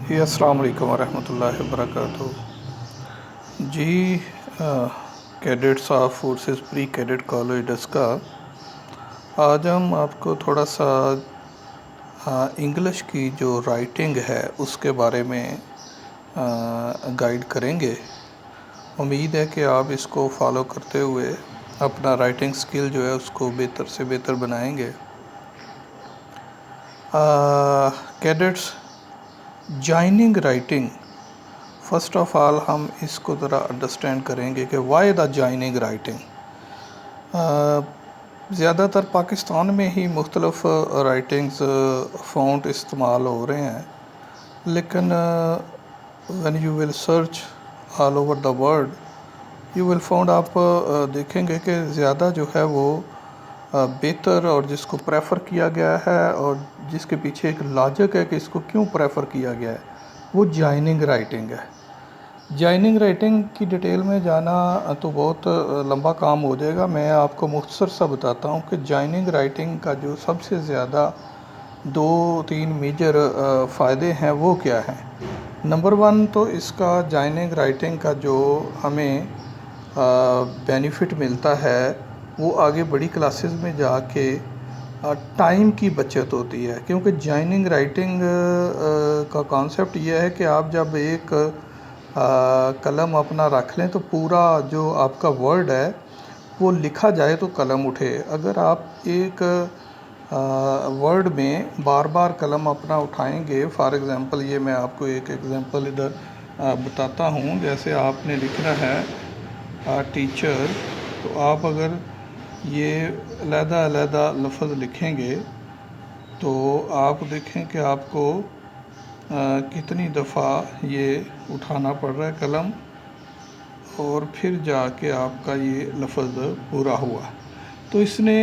جی السلام علیکم ورحمۃ اللہ وبرکاتہ۔ جی cadets of forces pre cadet college Daska, آج ہم آپ کو تھوڑا سا انگلش کی جو رائٹنگ ہے اس کے بارے میں گائیڈ کریں گے۔ امید ہے کہ آپ اس کو فالو کرتے ہوئے اپنا رائٹنگ سکل جو ہے اس کو بہتر سے بہتر بنائیں گے۔ Cadets joining writing, first of all ہم اس کو ذرا انڈرسٹینڈ کریں گے کہ وائی دا جوائننگ رائٹنگ۔ زیادہ تر پاکستان میں ہی مختلف رائٹنگز فونٹ استعمال ہو رہے ہیں، لیکن when you will search all over the world you will found, آپ دیکھیں گے کہ زیادہ جو ہے وہ بہتر اور جس کو پریفر کیا گیا ہے اور جس کے پیچھے ایک لاجک ہے کہ اس کو کیوں پریفر کیا گیا ہے، وہ جوائننگ رائٹنگ ہے۔ جوائننگ رائٹنگ کی ڈیٹیل میں جانا تو بہت لمبا کام ہو جائے گا، میں آپ کو مختصر سا بتاتا ہوں کہ جوائننگ رائٹنگ کا جو سب سے زیادہ 2-3 میجر فائدے ہیں وہ کیا ہیں۔ نمبر 1 تو اس کا جوائننگ رائٹنگ کا جو ہمیں بینیفٹ ملتا ہے وہ آگے بڑی کلاسز میں جا کے ٹائم کی بچت ہوتی ہے، کیونکہ جوائننگ رائٹنگ کا کانسیپٹ یہ ہے کہ آپ جب ایک قلم اپنا رکھ لیں تو پورا جو آپ کا ورڈ ہے وہ لکھا جائے تو قلم اٹھے۔ اگر آپ ایک ورڈ میں بار بار قلم اپنا اٹھائیں گے، فار ایگزامپل یہ میں آپ کو ایک ایگزامپل ادھر بتاتا ہوں، جیسے آپ نے لکھنا ہے ٹیچر، تو آپ اگر یہ علیحدہ علیحدہ لفظ لکھیں گے تو آپ دیکھیں کہ آپ کو کتنی دفعہ یہ اٹھانا پڑ رہا ہے قلم، اور پھر جا کے آپ کا یہ لفظ پورا ہوا۔ تو اس نے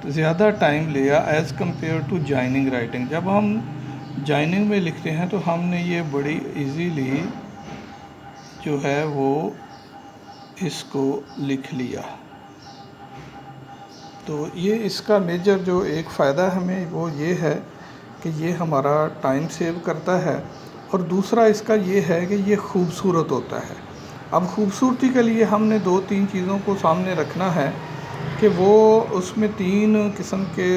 زیادہ ٹائم لیا as compared to joining writing. جب ہم جوائننگ میں لکھتے ہیں تو ہم نے یہ بڑی ایزیلی جو ہے وہ اس کو لکھ لیا۔ تو یہ اس کا میجر جو ایک فائدہ ہمیں وہ یہ ہے کہ یہ ہمارا ٹائم سیو کرتا ہے، اور دوسرا اس کا یہ ہے کہ یہ خوبصورت ہوتا ہے۔ اب خوبصورتی کے لیے ہم نے 2-3 چیزوں کو سامنے رکھنا ہے کہ وہ اس میں 3 قسم کے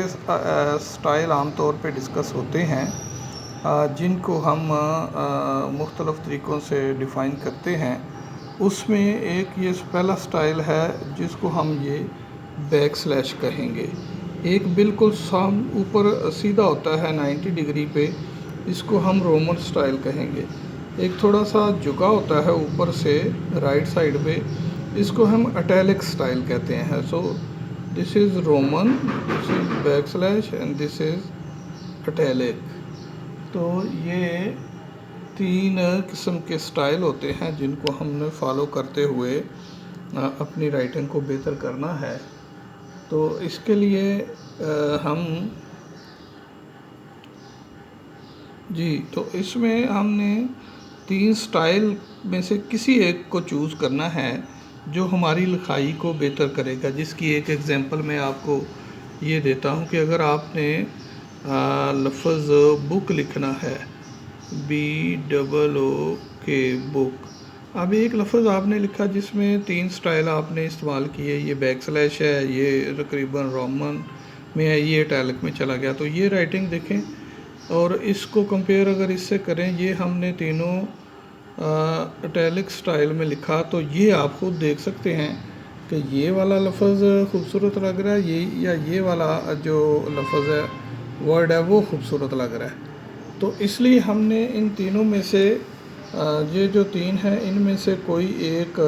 سٹائل عام طور پہ ڈسکس ہوتے ہیں، جن کو ہم مختلف طریقوں سے ڈیفائن کرتے ہیں۔ اس میں ایک یہ پہلا سٹائل ہے جس کو ہم یہ بیک سلیش کہیں گے۔ ایک بالکل اوپر سیدھا ہوتا ہے 90 ڈگری پہ، اس کو ہم رومن سٹائل کہیں گے۔ ایک تھوڑا سا جھکا ہوتا ہے اوپر سے رائٹ سائڈ پہ، اس کو ہم اٹیلک سٹائل کہتے ہیں۔ So this is roman, this is backslash and this is italic. تو یہ 3 قسم کے سٹائل ہوتے ہیں جن کو ہم نے فالو کرتے ہوئے اپنی رائٹنگ کو بہتر کرنا ہے۔ تو اس کے لیے تو اس میں ہم نے 3 سٹائل میں سے کسی ایک کو چوز کرنا ہے جو ہماری لکھائی کو بہتر کرے گا، جس کی ایک ایگزامپل میں آپ کو یہ دیتا ہوں کہ اگر آپ نے لفظ بک لکھنا ہے، BOOK بک، اب ایک لفظ آپ نے لکھا جس میں 3 سٹائل آپ نے استعمال کیے، یہ بیک سلیش ہے، یہ تقریباً رومن میں ہے، یہ اٹیلک میں چلا گیا، تو یہ رائٹنگ دیکھیں اور اس کو کمپیئر اگر اس سے کریں، یہ ہم نے تینوں اٹیلک سٹائل میں لکھا، تو یہ آپ خود دیکھ سکتے ہیں کہ یہ والا لفظ خوبصورت لگ رہا ہے یا یہ والا جو لفظ ہے ورڈ ہے وہ خوبصورت لگ رہا ہے۔ تو اس لیے ہم نے ان تینوں میں سے یہ جو 3 ہیں ان میں سے کوئی ایک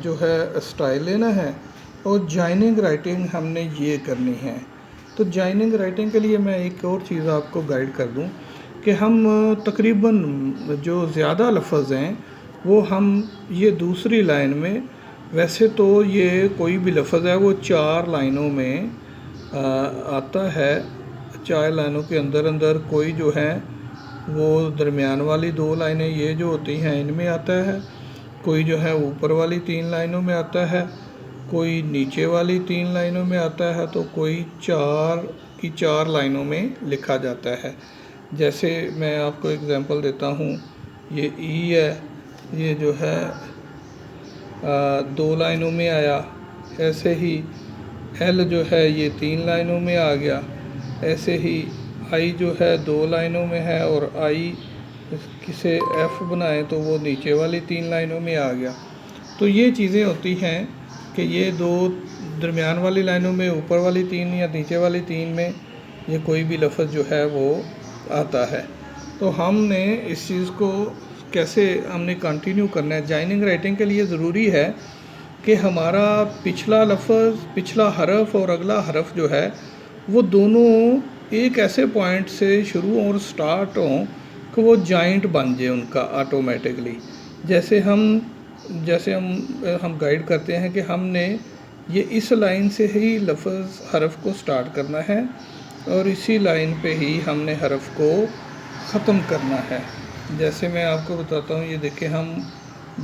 جو ہے سٹائل لینا ہے، اور جوائننگ رائٹنگ ہم نے یہ کرنی ہے۔ تو جوائننگ رائٹنگ کے لیے میں ایک اور چیز آپ کو گائیڈ کر دوں کہ ہم تقریباً جو زیادہ لفظ ہیں وہ ہم یہ دوسری لائن میں، ویسے تو یہ کوئی بھی لفظ ہے وہ 4 لائنوں میں آتا ہے، 4 لائنوں کے اندر کوئی جو ہے وہ درمیان والی 2 لائنیں یہ جو ہوتی ہیں ان میں آتا ہے، کوئی جو ہے اوپر والی 3 لائنوں میں آتا ہے، کوئی نیچے والی 3 لائنوں میں آتا ہے، تو کوئی 4 کی 4 لائنوں میں لکھا جاتا ہے۔ جیسے میں آپ کو اگزامپل دیتا ہوں، یہ ای ہے، یہ جو ہے 2 لائنوں میں آیا، ایسے ہی ایل جو ہے یہ 3 لائنوں میں آ گیا، ایسے ہی آئی جو ہے 2 لائنوں میں ہے، اور آئی کسے ایف بنائیں تو وہ نیچے والی 3 لائنوں میں آ گیا۔ تو یہ چیزیں ہوتی ہیں کہ یہ 2 درمیان والی لائنوں میں، اوپر والی 3 یا نیچے والی 3 میں یہ کوئی بھی لفظ جو ہے وہ آتا ہے۔ تو ہم نے اس چیز کو کیسے ہم نے کنٹینیو کرنا ہے؟ جوائننگ رائٹنگ کے لیے ضروری ہے کہ ہمارا پچھلا لفظ، پچھلا حرف اور اگلا حرف جو ہے وہ دونوں ایک ایسے پوائنٹ سے شروع اور سٹارٹ ہوں کہ وہ جوائنٹ بن جائے ان کا آٹومیٹکلی۔ جیسے ہم گائیڈ کرتے ہیں کہ ہم نے یہ اس لائن سے ہی لفظ حرف کو سٹارٹ کرنا ہے اور اسی لائن پہ ہی ہم نے حرف کو ختم کرنا ہے۔ جیسے میں آپ کو بتاتا ہوں، یہ دیکھیں، ہم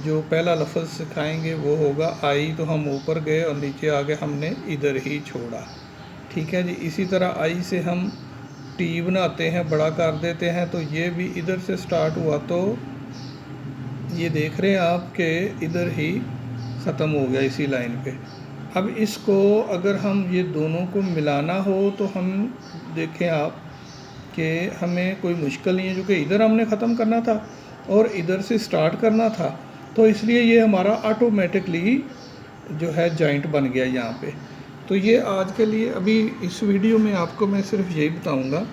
جو پہلا لفظ سکھائیں گے وہ ہوگا آئی، تو ہم اوپر گئے اور نیچے آگے ہم نے ادھر ہی چھوڑا، ٹھیک ہے جی۔ اسی طرح آئی سے ہم ٹی بناتے ہیں، بڑا کر دیتے ہیں، تو یہ بھی ادھر سے سٹارٹ ہوا، تو یہ دیکھ رہے ہیں آپ کہ ادھر ہی ختم ہو گیا اسی لائن پہ۔ اب اس کو اگر ہم یہ دونوں کو ملانا ہو تو ہم دیکھیں آپ کہ ہمیں کوئی مشکل نہیں ہے، کیونکہ ادھر ہم نے ختم کرنا تھا اور ادھر سے سٹارٹ کرنا تھا، تو اس لیے یہ ہمارا آٹومیٹکلی جو ہے جوائنٹ بن گیا یہاں پہ۔ تو یہ آج کے لیے ابھی اس ویڈیو میں آپ کو میں صرف یہی بتاؤں گا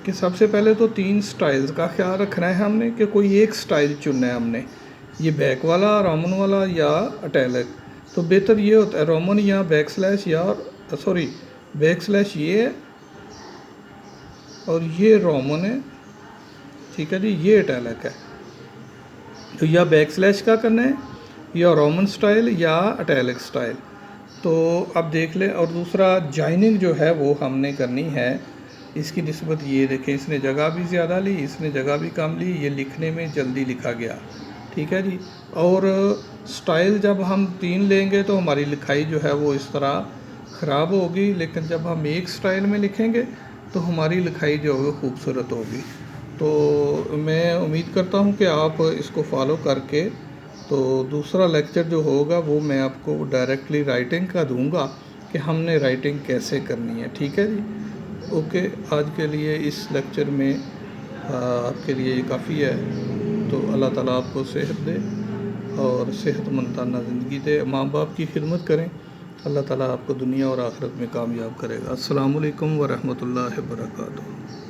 کہ سب سے پہلے تو 3 سٹائلز کا خیال رکھنا ہے ہم نے، کہ کوئی ایک سٹائل چننا ہے ہم نے، یہ بیک والا، رومن والا یا اٹیلک۔ تو بہتر یہ ہوتا ہے رومن یا بیک سلیش، یا بیک سلیش یہ ہے اور یہ رومن ہے، ٹھیک ہے جی، یہ اٹیلک ہے۔ تو یا بیک سلیش کا کرنا ہے، یا رومن سٹائل، یا اٹیلک سٹائل۔ تو اب دیکھ لیں، اور دوسرا جوائننگ جو ہے وہ ہم نے کرنی ہے، اس کی نسبت یہ دیکھیں، اس نے جگہ بھی زیادہ لی، اس نے جگہ بھی کم لی، یہ لکھنے میں جلدی لکھا گیا، ٹھیک ہے جی۔ اور سٹائل جب ہم 3 لیں گے تو ہماری لکھائی جو ہے وہ اس طرح خراب ہوگی، لیکن جب ہم ایک سٹائل میں لکھیں گے تو ہماری لکھائی جو ہے خوبصورت ہوگی۔ تو میں امید کرتا ہوں کہ آپ اس کو فالو کر کے، تو دوسرا لیکچر جو ہوگا وہ میں آپ کو ڈائریکٹلی رائٹنگ کا دوں گا کہ ہم نے رائٹنگ کیسے کرنی ہے، ٹھیک ہے جی۔ اوکے، آج کے لیے اس لیکچر میں آپ کے لیے یہ کافی ہے۔ تو اللہ تعالیٰ آپ کو صحت دے اور صحت مندانہ زندگی دے، ماں باپ کی خدمت کریں، اللہ تعالیٰ آپ کو دنیا اور آخرت میں کامیاب کرے گا۔ السلام علیکم ورحمۃ اللہ وبرکاتہ۔